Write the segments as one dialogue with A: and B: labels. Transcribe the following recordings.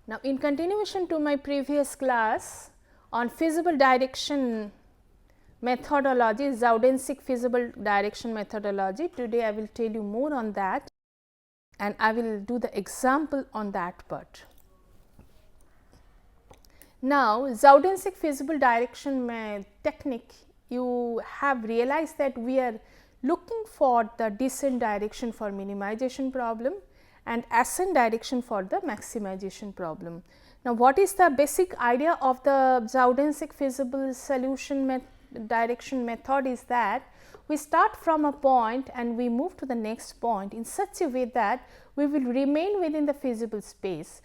A: Now, in continuation to my previous class on feasible direction methodology, Zaudensic feasible direction methodology, today I will tell you more on that and I will do the example on that part. Now, Zaudensic feasible direction technique, you have realized that we are looking for the descent direction for minimization problem and ascent direction for the maximization problem. Now, what is the basic idea of the Zaudensic feasible solution direction method is that we start from a point and we move to the next point in such a way that we will remain within the feasible space,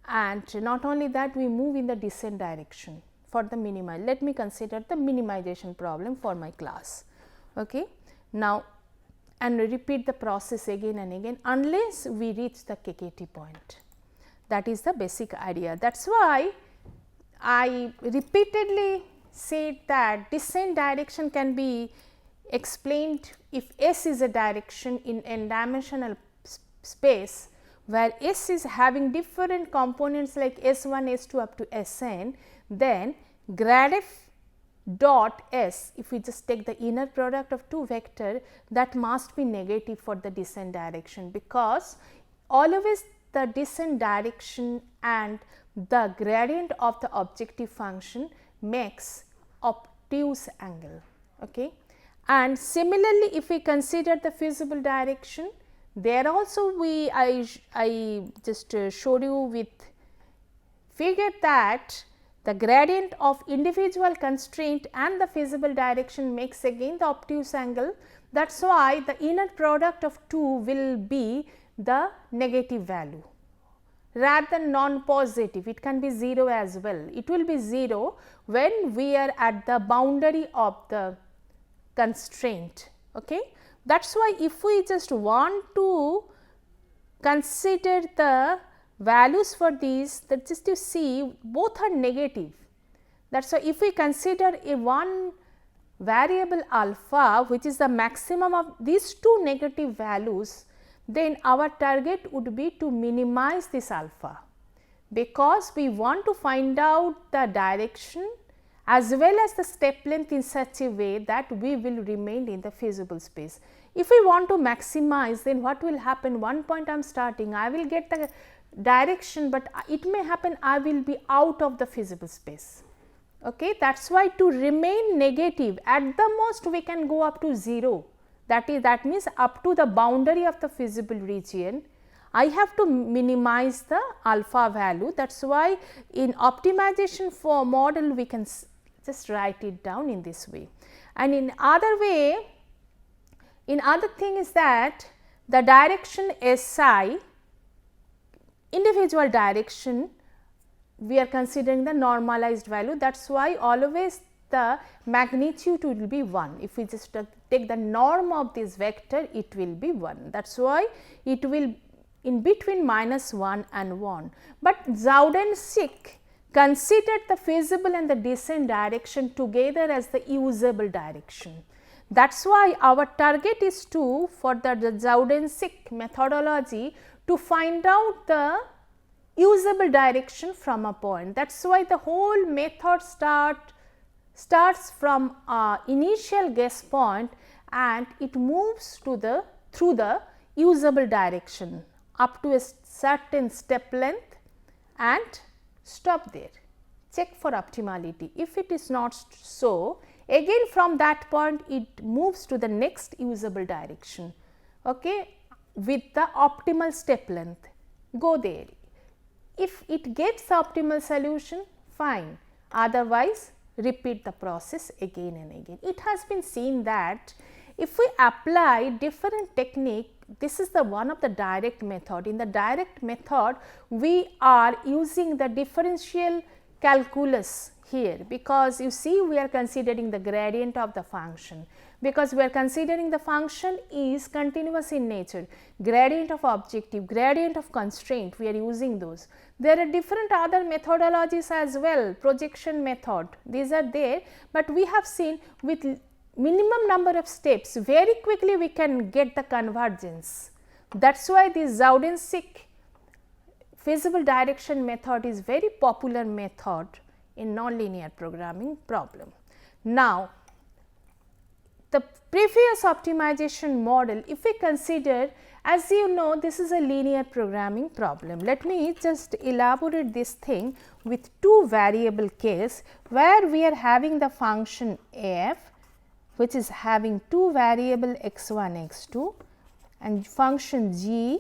A: and not only that, we move in the descent direction for the minimize. Let me consider the minimization problem for my class. Okay. Now, and repeat the process again and again unless we reach the KKT point. That is the basic idea. That is why I repeatedly said that descent direction can be explained if S is a direction in n dimensional space, where S is having different components like S1, S2 up to Sn, then grad f dot S, if we just take the inner product of two vector, that must be negative for the descent direction, because always the descent direction and the gradient of the objective function makes obtuse angle. Okay. And similarly, if we consider the feasible direction, there also I just showed you with figure that the gradient of individual constraint and the feasible direction makes again the obtuse angle. That is why the inner product of two will be the negative value rather than non-positive. It can be 0 as well. It will be 0 when we are at the boundary of the constraint. Okay. That is why if we just want to consider the values for these, that just you see both are negative. That is why if we consider a one variable alpha, which is the maximum of these two negative values, then our target would be to minimize this alpha, because we want to find out the direction as well as the step length in such a way that we will remain in the feasible space. If we want to maximize, then what will happen? One point I am starting, I will get the direction, but it may happen I will be out of the feasible space. Okay. That is why to remain negative, at the most we can go up to 0, that means up to the boundary of the feasible region. I have to minimize the alpha value. That is why in optimization for model we can just write it down in this way. And in other way, in other thing is that the direction SI, individual direction, we are considering the normalized value. That is why always the magnitude will be 1. If we just take the norm of this vector, it will be 1. That is why it will in between -1 and 1. But Zaudensic considered the feasible and the descent direction together as the usable direction. That is why our target is to, for the Zaudensic methodology, to find out the usable direction from a point. That is why the whole method starts from initial guess point and it moves to the through the usable direction up to a certain step length and stop there, check for optimality. If it is not so, again from that point it moves to the next usable direction, okay, with the optimal step length, go there. If it gets the optimal solution, fine, otherwise repeat the process again and again. It has been seen that if we apply different technique, this is the one of the direct method. In the direct method, we are using the differential calculus here, because you see we are considering the gradient of the function, because we are considering the function is continuous in nature, gradient of objective, gradient of constraint, we are using those. There are different other methodologies as well, projection method, these are there, but we have seen with minimum number of steps very quickly we can get the convergence. That is why this Zaudensic feasible direction method is very popular method in nonlinear programming problem. Now, the previous optimization model, if we consider, as you know, this is a linear programming problem. Let me just elaborate this thing with two variable case, where we are having the function f, which is having two variable x1, x2, and function g,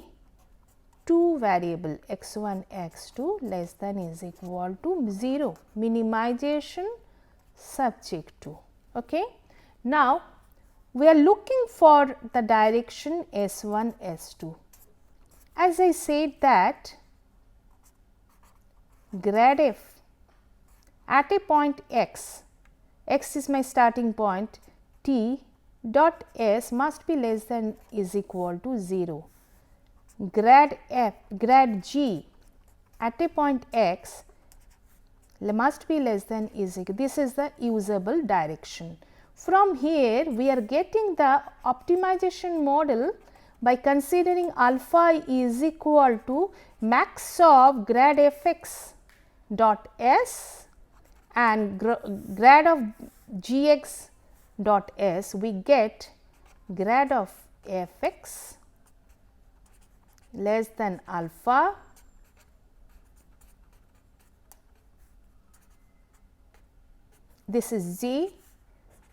A: two variable x1, x2 less than is equal to 0, minimization subject to. Okay. Now, we are looking for the direction S1, S2. As I said that grad f at a point x, x is my starting point, t dot s must be less than is equal to 0. Grad f, grad g at a point x must be less than is equal. This is the usable direction. From here, we are getting the optimization model by considering alpha is equal to max of grad f x dot s and grad of g x dot s. We get grad of f x less than alpha this is g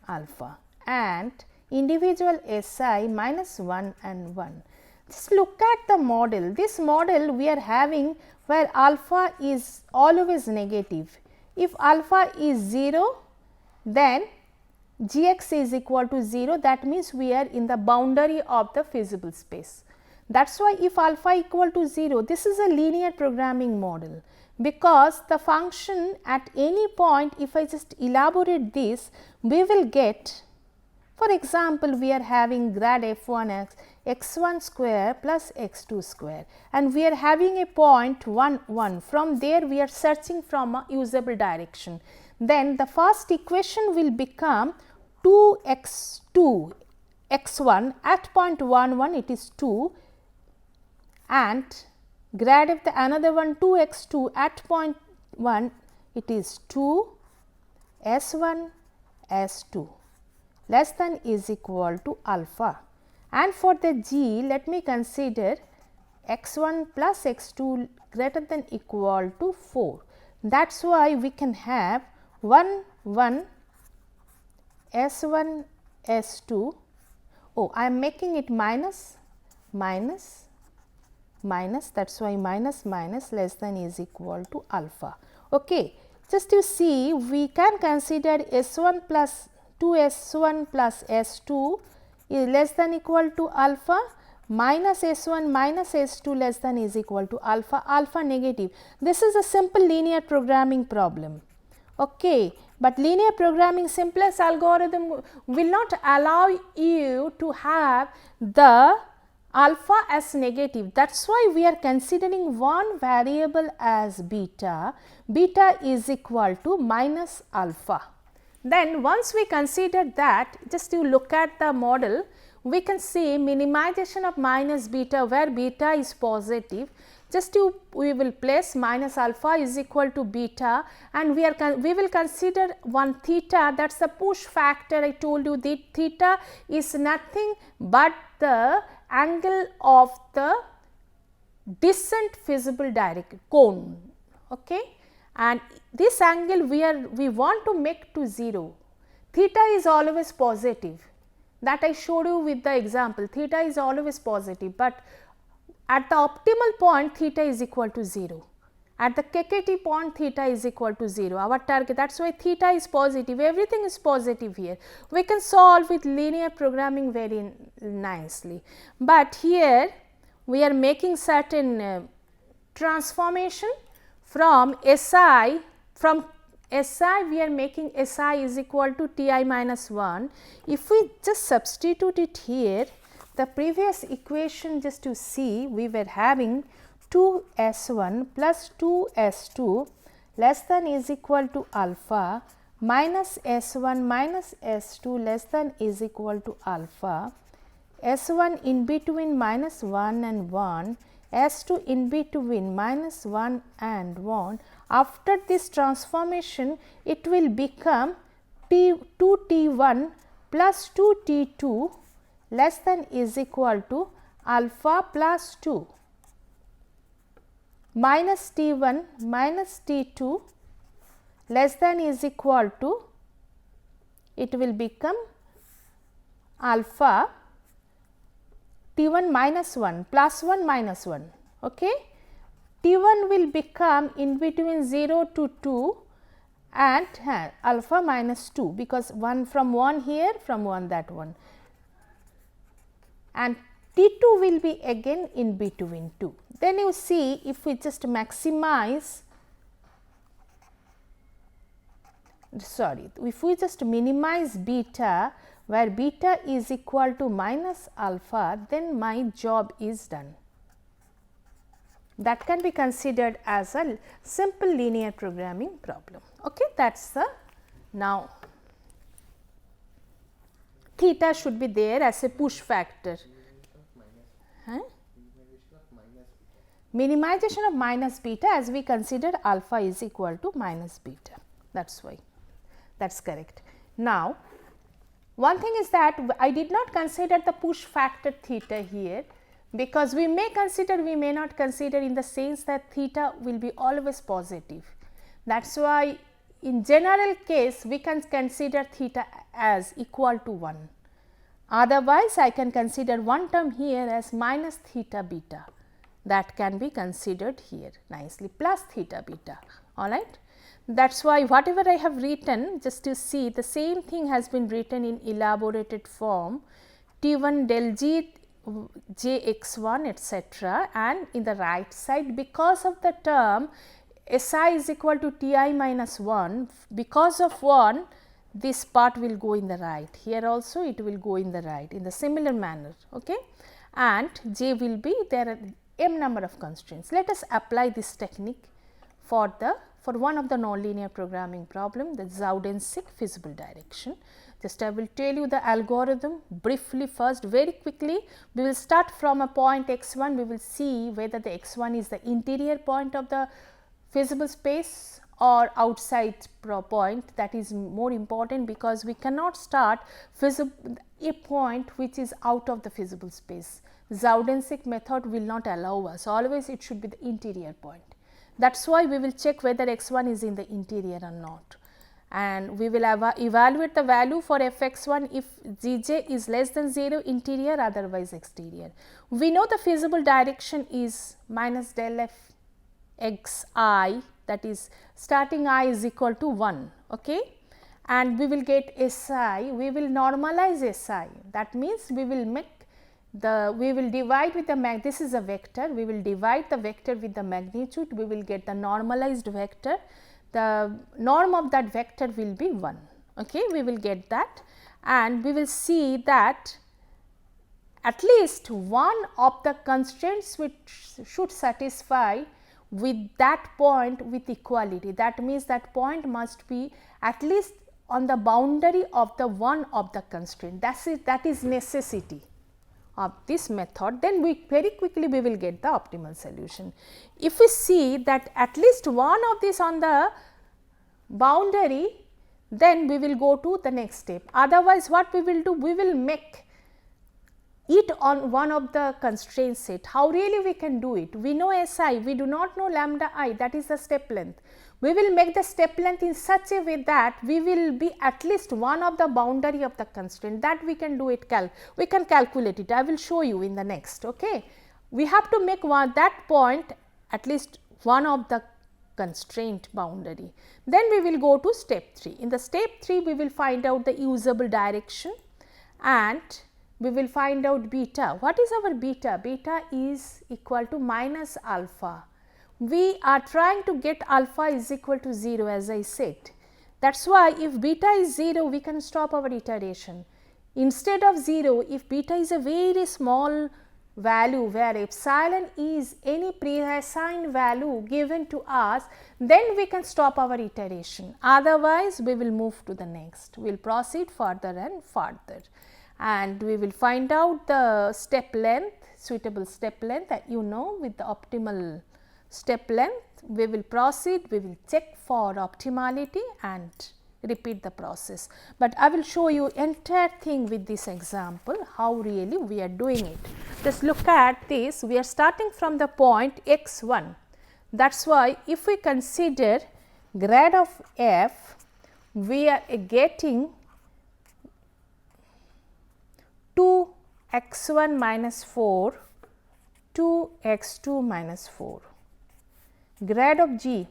A: alpha and individual SI minus 1 and 1. Just look at the model. This model we are having where alpha is always negative. If alpha is 0, then Gx is equal to 0, that means we are in the boundary of the feasible space. That is why if alpha equal to 0, this is a linear programming model, because the function at any point, if I just elaborate this, we will get, for example, we are having grad f1 x, x1 square plus x2 square, and we are having a point 1 1. From there we are searching from a usable direction. Then the first equation will become 2 x2 x1 at point 1 1, it is 2, and grad of the another one 2 x2 at point 1, it is 2 s1 s2 less than is equal to alpha. And for the g, let me consider x1 plus x2 greater than equal to 4. That is why we can have 1 1 s1 s2. Oh, I am making it minus minus minus, that is why minus minus less than is equal to alpha. Okay. Just you see, we can consider S1 plus 2 S1 plus S2 is less than equal to alpha, minus S1 minus S2 less than is equal to alpha, alpha negative. This is a simple linear programming problem. Okay. But linear programming simplest algorithm will not allow you to have the alpha as negative. That is why we are considering one variable as beta, beta is equal to minus alpha. Then once we consider that, just you look at the model, we can see minimization of minus beta where beta is positive. Just we will place minus alpha is equal to beta, and we will consider one theta, that is the push factor. I told you that theta is nothing but the angle of the descent feasible direct cone. Okay. And this angle we want to make to 0. Theta is always positive, that I showed you with the example. Theta is always positive, but at the optimal point theta is equal to 0. At the KKT point theta is equal to 0, our target. That is why theta is positive, everything is positive here. We can solve with linear programming very nicely, but here we are making certain transformation from SI, from SI we are making SI is equal to Ti minus 1. If we just substitute it here, the previous equation, just to see, we were having 2 S1 plus 2 S2 less than is equal to alpha minus S1 minus S2 less than is equal to alpha, S1 in between minus 1 and 1 S2 in between minus 1 and 1. After this transformation, it will become 2t1 plus 2t2 less than is equal to alpha plus 2 minus t1 minus t2 less than is equal to, it will become alpha t1 minus 1 plus 1 minus 1. Okay. T1 will become in between 0 to 2 and alpha minus 2, because 1 from 1 here, from 1 that one, and T2 will be again in between 2. Then you see, if we just maximize, if we just minimize beta, where beta is equal to minus alpha, then my job is done. That can be considered as a simple linear programming problem. Okay, that is the, now theta should be there as a push factor. Minimization of minus beta, as we considered alpha is equal to minus beta, that is why, that is correct. Now, one thing is that I did not consider the push factor theta here, because we may consider, we may not consider, in the sense that theta will be always positive. That is why in general case we can consider theta as equal to 1. Otherwise, I can consider one term here as minus theta beta, that can be considered here nicely, plus theta beta, alright. That is why whatever I have written, just to see, the same thing has been written in elaborated form, T1 del G j x 1 etc., and in the right side, because of the term Si is equal to Ti minus 1, because of 1 this part will go in the right, here also it will go in the right in the similar manner, okay, and j will be, there are m number of constraints. Let us apply this technique for one of the nonlinear programming problem, the Zaudensic feasible direction. Just I will tell you the algorithm briefly first, very quickly. We will start from a point x 1, we will see whether the x 1 is the interior point of the feasible space or outside point. That is more important, because we cannot start a point which is out of the feasible space. Zaudensic method will not allow us, always it should be the interior point. That is why we will check whether x 1 is in the interior or not, and we will evaluate the value for f x 1 if g j is less than 0 interior, otherwise exterior. We know the feasible direction is minus del f x I, that is starting I is equal to 1, okay, and we will get Si, we will normalize Si, that means we will make we will divide with the this is a vector, we will divide the vector with the magnitude, we will get the normalized vector, the norm of that vector will be 1, okay, we will get that, and we will see that at least one of the constraints which should satisfy with that point with equality. That means that point must be at least on the boundary of the one of the constraint, that is necessity of this method. Then we very quickly we will get the optimal solution. If we see that at least one of this on the boundary, then we will go to the next step. Otherwise, what we will do, we will make it on one of the constraint set. How really we can do it? We know Si, we do not know lambda I, that is the step length. We will make the step length in such a way that we will be at least one of the boundary of the constraint, that we can do it, we can calculate it. I will show you in the next, okay. We have to make that point at least one of the constraint boundary. Then we will go to step 3. In the step 3, we will find out the usable direction and we will find out beta. What is our beta? Beta is equal to minus alpha. We are trying to get alpha is equal to 0, as I said. That is why if beta is 0, we can stop our iteration. Instead of 0, if beta is a very small value where epsilon is any pre-assigned value given to us, then we can stop our iteration. Otherwise, we will move to the next. We will proceed further and further, and we will find out the step length. suitable step length, that you know with the optimal step length we will proceed, we will check for optimality and repeat the process. But I will show you entire thing with this example how really we are doing it. Just look at this, we are starting from the point x 1. That is why if we consider grad of f, we are getting 2 x 1 minus 4, 2 x 2 minus 4. Grad of g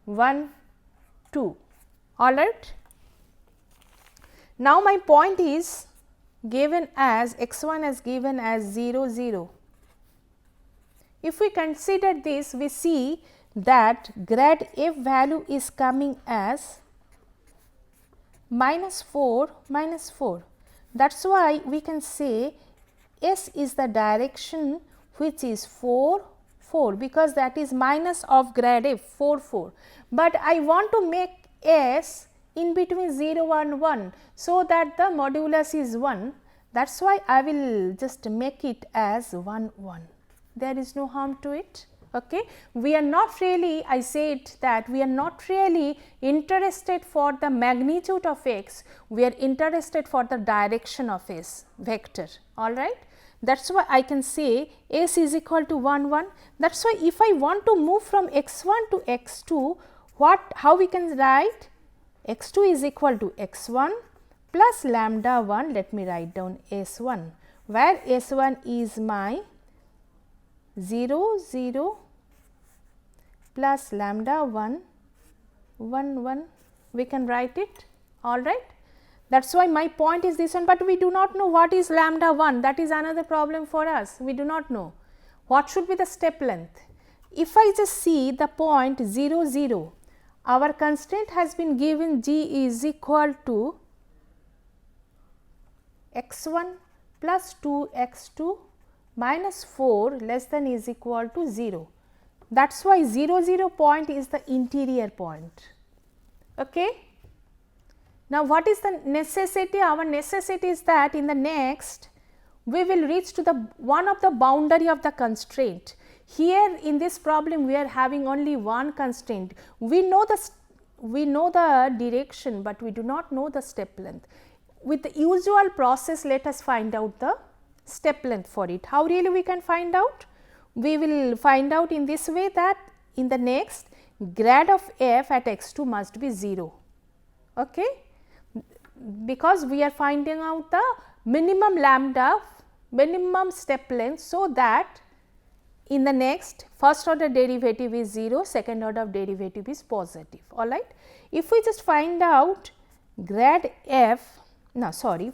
A: 1, 2, all right. Now, my point is given as x 1 is given as 0, 0. If we consider this, we see that grad f value is coming as minus 4, minus 4. That is why we can say S is the direction which is 4, 4, because that is minus of grad f 4, 4. But I want to make S in between 0 and 1, so that the modulus is 1. That is why I will just make it as 1, 1. There is no harm to it. Okay. We are not really, I said that we are not really interested for the magnitude of x, we are interested for the direction of s vector, all right. That is why I can say s is equal to 1, 1. That is why if I want to move from x 1 to x 2, how we can write x 2 is equal to x 1 plus lambda 1, let me write down s 1, where s 1 is my 0, 0 plus lambda 1, 1, 1, we can write it, all right. That is why my point is this one, but we do not know what is lambda 1, that is another problem for us, we do not know what should be the step length. If I just see the point 0, 0, our constraint has been given g is equal to x 1 plus 2 x 2 minus 4 less than is equal to 0. That is why 0, 0 point is the interior point. Okay. Now, what is the necessity? Our necessity is that in the next we will reach to the one of the boundary of the constraint. Here in this problem we are having only one constraint. We know the direction, but we do not know the step length. With the usual process, let us find out the step length for it. How really we can find out? We will find out in this way, that in the next grad of f at x 2 must be 0, okay, because we are finding out the minimum lambda, minimum step length, so that in the next first order derivative is 0, second order derivative is positive, all right. If we just find out grad f,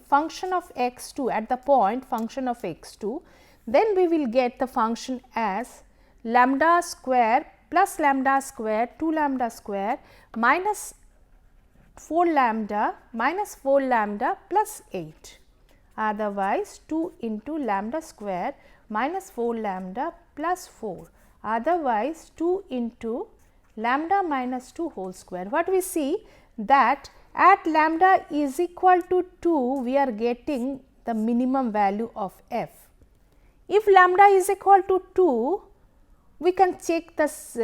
A: function of x 2 at the point function of x 2, then we will get the function as lambda square plus lambda square 2 lambda square minus 4 lambda minus 4 lambda plus 8, otherwise 2 into lambda square minus 4 lambda plus 4, otherwise 2 into lambda minus 2 whole square. What we see that at lambda is equal to 2, we are getting the minimum value of f. If lambda is equal to 2, we can check this,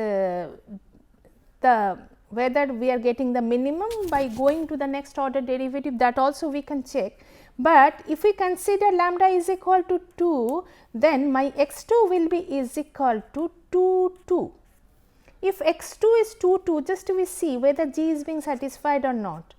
A: whether we are getting the minimum by going to the next order derivative, that also we can check. But if we consider lambda is equal to 2, then my x 2 will be is equal to 2, 2. If x 2 is 2, 2, just we see whether g is being satisfied or not.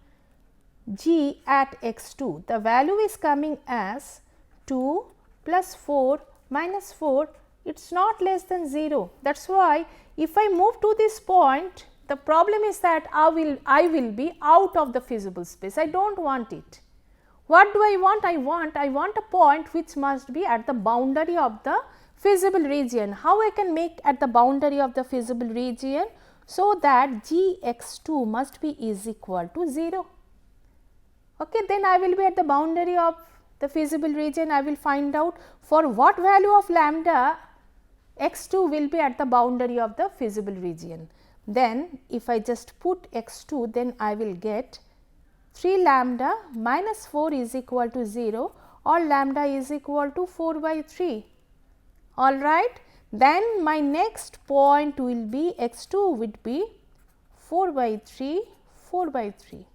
A: G at x 2, the value is coming as 2 plus 4 minus 4, it is not less than 0. That is why if I move to this point, the problem is that I will be out of the feasible space. I do not want it. What do I want? I want a point which must be at the boundary of the feasible region. How I can make at the boundary of the feasible region? So that g x 2 must be is equal to 0. Okay, then I will be at the boundary of the feasible region. I will find out for what value of lambda x 2 will be at the boundary of the feasible region. Then if I just put x 2, then I will get 3 lambda minus 4 is equal to 0, or lambda is equal to 4 by 3. All right. Then my next point will be x 2 would be 4 by 3, 4 by 3.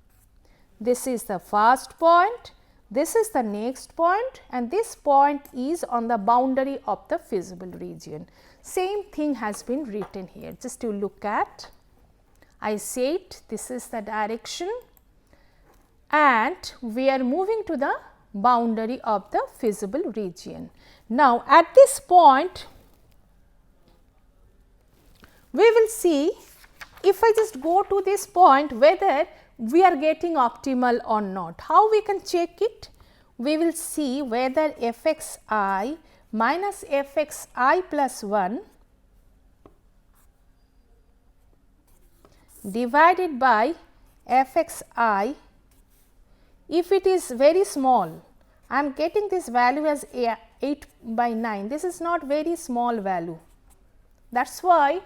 A: This is the first point, this is the next point, and this point is on the boundary of the feasible region. Same thing has been written here, just to look at. I said this is the direction and we are moving to the boundary of the feasible region. Now, at this point, we will see if I just go to this point whether we are getting optimal or not. How we can check it? We will see whether f x I minus f x I plus 1 divided by f x I, if it is very small, I am getting this value as 8 by 9, this is not very small value. That is why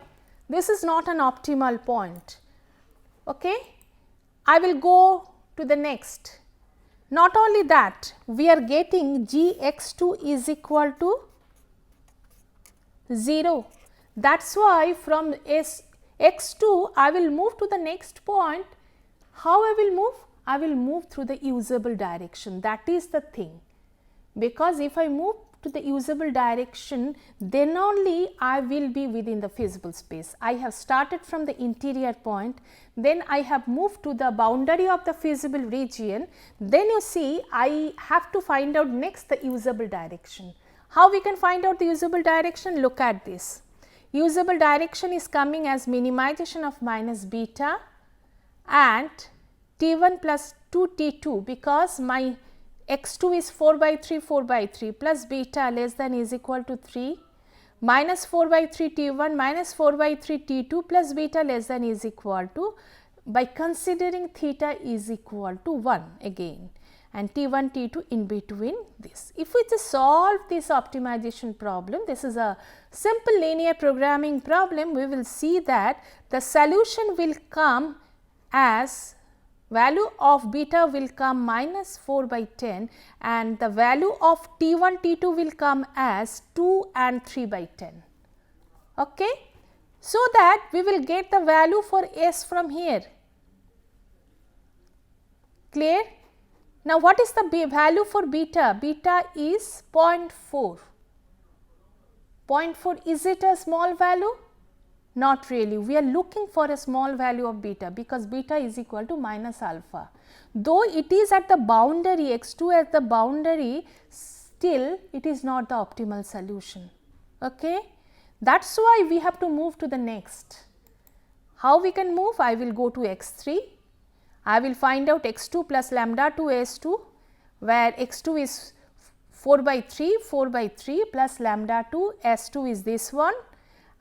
A: this is not an optimal point. Okay? I will go to the next. Not only that, we are getting g x 2 is equal to 0. That is why from x 2 I will move to the next point. How I will move? I will move through the usable direction. That is the thing, because if I move to the usable direction, then only I will be within the feasible space. I have started from the interior point, then I have moved to the boundary of the feasible region, then you see I have to find out next the usable direction. How we can find out the usable direction? Look at this. Usable direction is coming as minimization of minus beta and T1 plus 2 T2, because my x 2 is 4 by 3 4 by 3 plus beta less than is equal to 3 minus 4 by 3 T1 minus 4 by 3 T2 plus beta less than is equal to, by considering theta is equal to 1 again, and T1 T2 in between this. If we just solve this optimization problem, this is a simple linear programming problem, we will see that the solution will come as value of beta will come minus 4 by 10 and the value of T1 T2 will come as 2 and 3 by 10. Okay? So that we will get the value for S from here. Clear? Now, what is the value for beta? Beta is 0.4. 0.4, is it a small value? Not really. We are looking for a small value of beta, because beta is equal to minus alpha. Though it is at the boundary, x 2 at the boundary, still it is not the optimal solution. Okay? That is why we have to move to the next. How we can move? I will go to x 3. I will find out x 2 plus lambda 2 s 2, where x 2 is 4 by 3 plus lambda 2 s 2 is this one.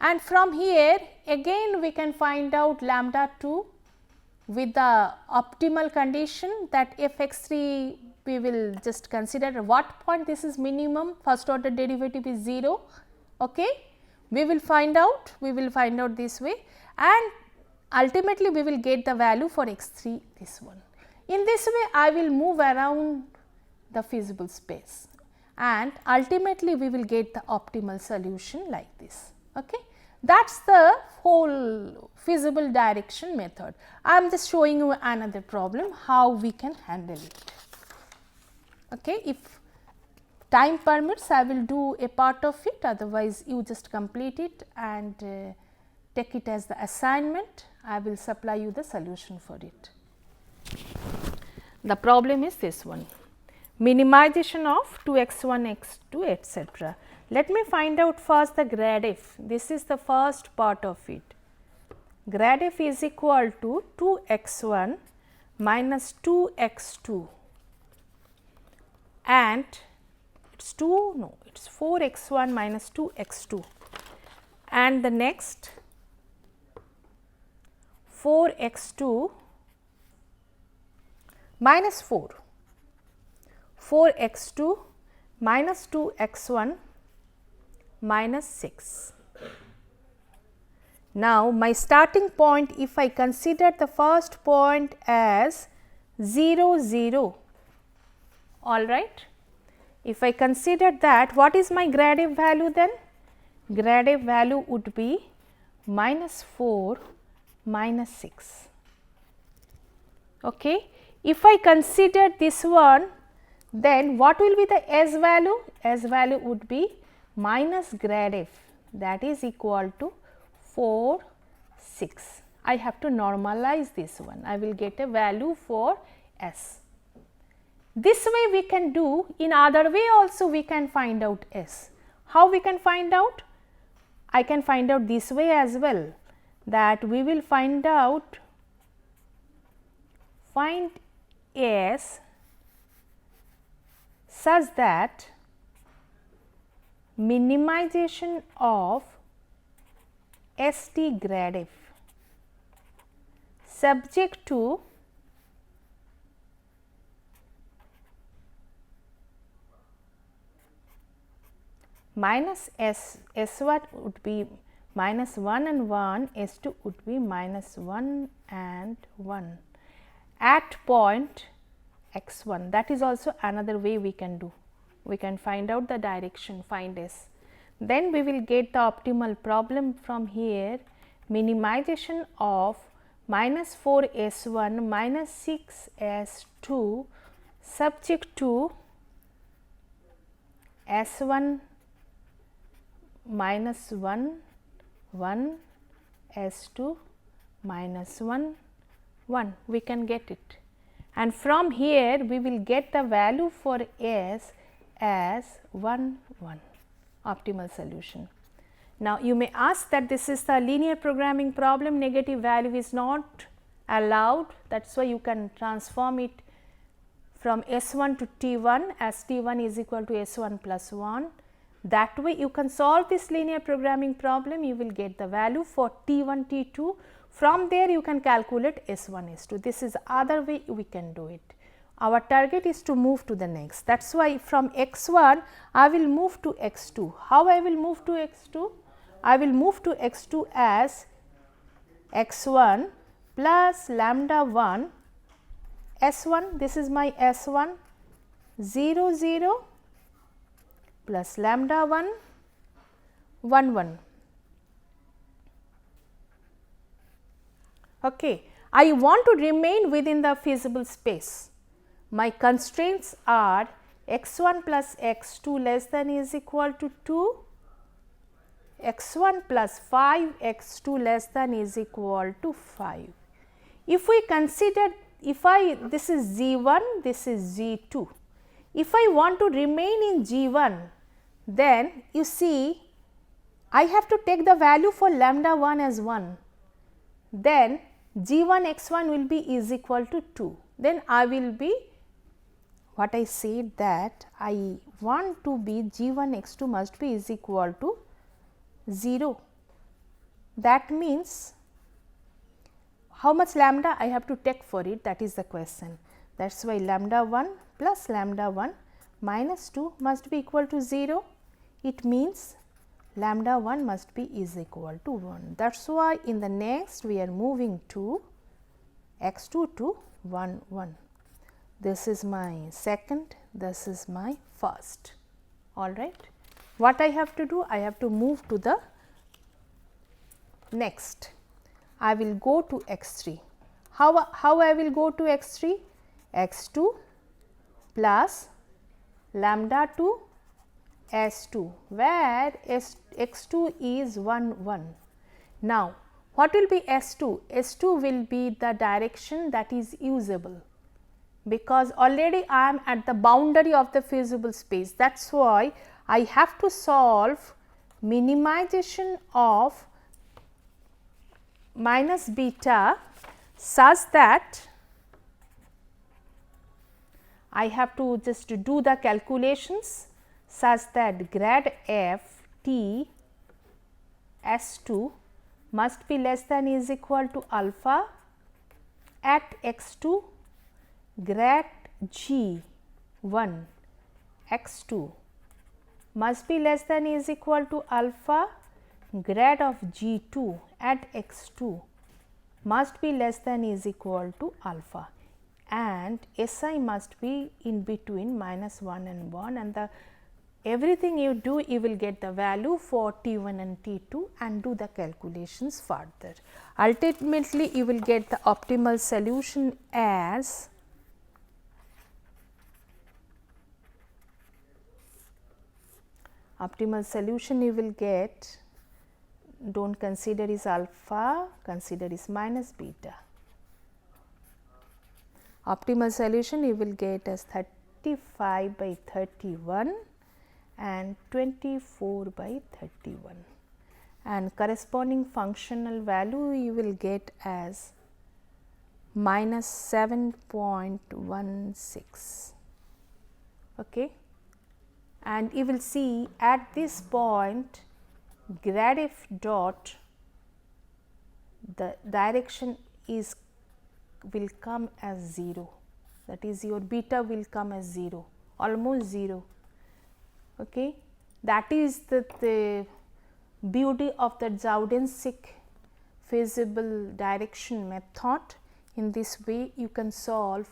A: And from here again we can find out lambda 2 with the optimal condition that f x 3 we will just consider at what point this is minimum, first order derivative is 0. Okay? We will find out this way, and ultimately we will get the value for x 3 this one. In this way I will move around the feasible space and ultimately we will get the optimal solution like this. Okay? That is the whole feasible direction method. I am just showing you another problem how we can handle it. Okay? If time permits, I will do a part of it, otherwise you just complete it and take it as the assignment. I will supply you the solution for it. The problem is this one, minimization of 2x1, x2, etc. Let me find out first the grad f. This is the first part of it. Grad f is equal to 2x1 minus 2x2 and it is 2, no, it is 4x1 minus 2x2 and the next 4x2 minus 4, 4x2 minus 2x1 minus 6. Now, my starting point, if I consider the first point as 0 0, all right. If I consider that, what is my grad f value then? Grad f value would be minus 4 minus 6. Okay. If I consider this one, then what will be the S value? S value would be minus grad f, that is equal to 4, 6. I have to normalize this one. I will get a value for S. This way we can do, in other way also we can find out S. How we can find out? I can find out this way as well, that we will find S such that minimization of ST grad f subject to minus S what would be minus 1 and 1, S2 would be minus 1 and 1 at point x1. That is also another way we can do. We can find out the direction, find S. Then we will get the optimal problem from here, minimization of minus 4 S1 minus 6 S2 subject to S1 minus 1 1 S2 minus 1 1, we can get it, and from here we will get the value for S as 1 1, optimal solution. Now, you may ask that this is the linear programming problem, negative value is not allowed, that is why you can transform it from S1 to T1 as T1 is equal to S1 plus 1. That way you can solve this linear programming problem, you will get the value for T1, T2. From there you can calculate S1, S2. This is other way we can do it. Our target is to move to the next. That is why from x1 I will move to x2. How I will move to x2? I will move to x2 as x1 plus lambda 1 S1, this is my S1 0 0 plus lambda 1 1 1. Okay. I want to remain within the feasible space. My constraints are x1 plus x2 less than is equal to 2, x1 plus 5 x2 less than is equal to 5. If we consider, this is Z1, this is Z2. If I want to remain in G1, then you see I have to take the value for lambda 1 as 1, then G1 x1 will be is equal to 2. Then I will be, what I said that I want to be G1 x2 must be is equal to 0. That means how much lambda I have to take for it, that is the question. That is why lambda 1 plus lambda 1 minus 2 must be equal to 0. It means lambda 1 must be is equal to 1. That is why in the next we are moving to x2 to 1 1. This is my second, this is my first. All right. What I have to do? I have to move to the next. I will go to x3. How I will go to x3? x2 plus lambda 2 S2, where x2 is 1 1. Now, what will be S2? S2 will be the direction that is usable, because already I am at the boundary of the feasible space. That is why I have to solve minimization of minus beta such that I have to just do the calculations such that grad f t S2 must be less than is equal to alpha at x2, grad g 1 x2 must be less than is equal to alpha, grad of g2 at x2 must be less than is equal to alpha. and SI must be in between minus 1 and 1, and the everything you do, you will get the value for T1 and T2 and do the calculations further. Ultimately, you will get the optimal solution as you will get, do not consider is alpha, consider is minus beta. Optimal solution you will get as 35 by 31 and 24 by 31, and corresponding functional value you will get as minus 7.16. Okay. And you will see at this point grad f dot, the direction is will come as 0, that is your beta will come as 0, almost 0. Okay. That is the beauty of the Zaudensic feasible direction method. In this way you can solve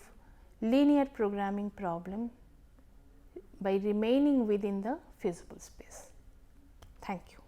A: linear programming problem by remaining within the feasible space. Thank you.